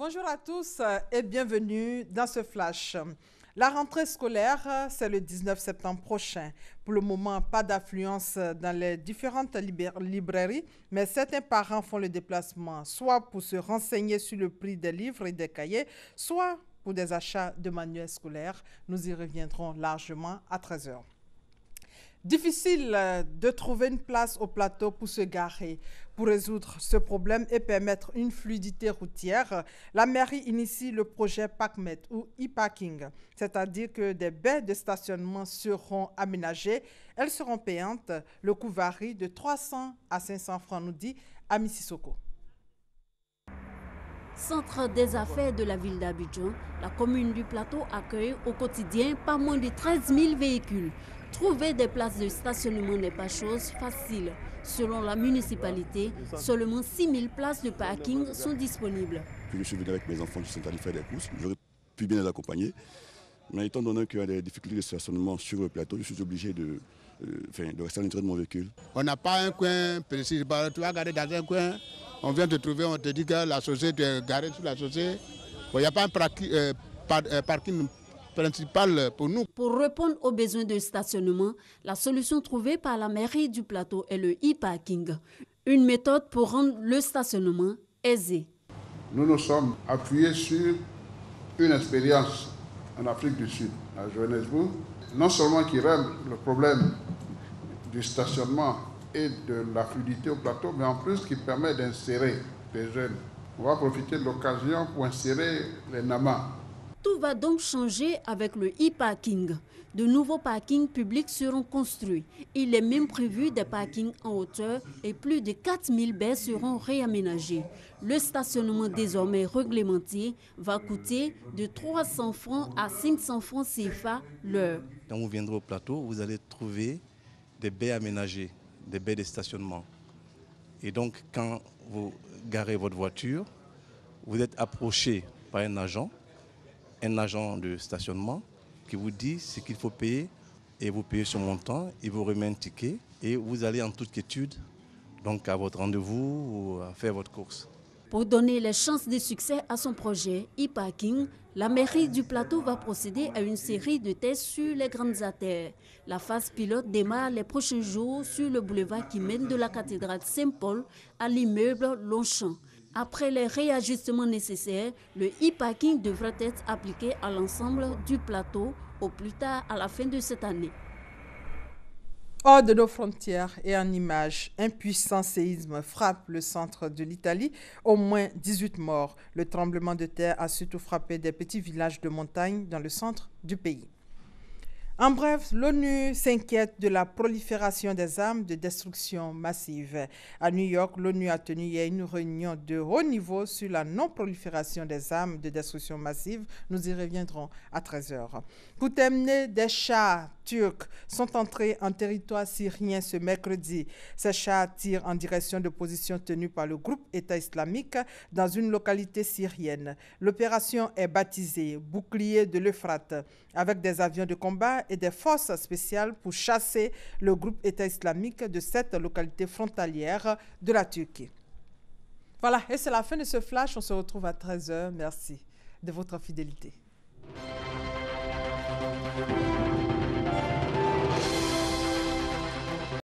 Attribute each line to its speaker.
Speaker 1: Bonjour à tous et bienvenue dans ce flash. La rentrée scolaire, c'est le 19 septembre prochain. Pour le moment, pas d'affluence dans les différentes librairies, mais certains parents font le déplacement, soit pour se renseigner sur le prix des livres et des cahiers, soit pour des achats de manuels scolaires. Nous y reviendrons largement à 13 h. Difficile de trouver une place au plateau pour se garer. Pour résoudre ce problème et permettre une fluidité routière, la mairie initie le projet PACMET ou e-parking, c'est-à-dire que des baies de stationnement seront aménagées. Elles seront payantes. Le coût varie de 300 à 500 francs, nous dit Ami Sissoko.
Speaker 2: Centre des affaires de la ville d'Abidjan, la commune du Plateau accueille au quotidien pas moins de 13 000 véhicules. Trouver des places de stationnement n'est pas chose facile. Selon la municipalité, seulement 6 000 places de parking sont disponibles.
Speaker 3: Je suis venu avec mes enfants qui sont allés faire des courses. J'aurais pu bien les accompagner. Mais étant donné qu'il y a des difficultés de stationnement sur le plateau, je suis obligé de rester à l'intérieur de mon véhicule.
Speaker 4: On n'a pas un coin précis. Tu vas garer dans un coin, on vient te trouver, on te dit que la chaussée, tu es garé sur la chaussée. Il n'y a pas un parking principal pour nous.
Speaker 2: Pour répondre aux besoins de stationnement, la solution trouvée par la mairie du Plateau est le e-parking. Une méthode pour rendre le stationnement aisé.
Speaker 5: Nous nous sommes appuyés sur une expérience en Afrique du Sud, à Johannesburg, non seulement qui règle le problème du stationnement et de la fluidité au plateau, mais en plus qui permet d'insérer des jeunes. On va profiter de l'occasion pour insérer les NAMA.
Speaker 2: Tout va donc changer avec le e-parking. De nouveaux parkings publics seront construits. Il est même prévu des parkings en hauteur et plus de 4000 baies seront réaménagées. Le stationnement désormais réglementé va coûter de 300 francs à 500 francs CFA l'heure.
Speaker 6: Quand vous viendrez au plateau, vous allez trouver des baies aménagées, des baies de stationnement. Et donc, quand vous garez votre voiture, vous êtes approché par un agent de stationnement qui vous dit ce qu'il faut payer et vous payez son montant, il vous remet un ticket et vous allez en toute quiétude donc à votre rendez-vous ou à faire votre course.
Speaker 2: Pour donner les chances de succès à son projet e-parking, la mairie du Plateau va procéder à une série de tests sur les grandes artères. La phase pilote démarre les prochains jours sur le boulevard qui mène de la cathédrale Saint-Paul à l'immeuble Longchamp. Après les réajustements nécessaires, le e-parking devrait être appliqué à l'ensemble du plateau au plus tard à la fin de cette année.
Speaker 1: Hors de nos frontières et en images, un puissant séisme frappe le centre de l'Italie. Au moins 18 morts. Le tremblement de terre a surtout frappé des petits villages de montagne dans le centre du pays. En bref, l'ONU s'inquiète de la prolifération des armes de destruction massive. À New York, l'ONU a tenu hier une réunion de haut niveau sur la non-prolifération des armes de destruction massive. Nous y reviendrons à 13 h. Pour terminer, des chars turcs sont entrés en territoire syrien ce mercredi. Ces chars tirent en direction de positions tenues par le groupe État islamique dans une localité syrienne. L'opération est baptisée Bouclier de l'Euphrate, avec des avions de combat et des forces spéciales pour chasser le groupe État islamique de cette localité frontalière de la Turquie. Voilà, et c'est la fin de ce flash. On se retrouve à 13 h. Merci de votre fidélité.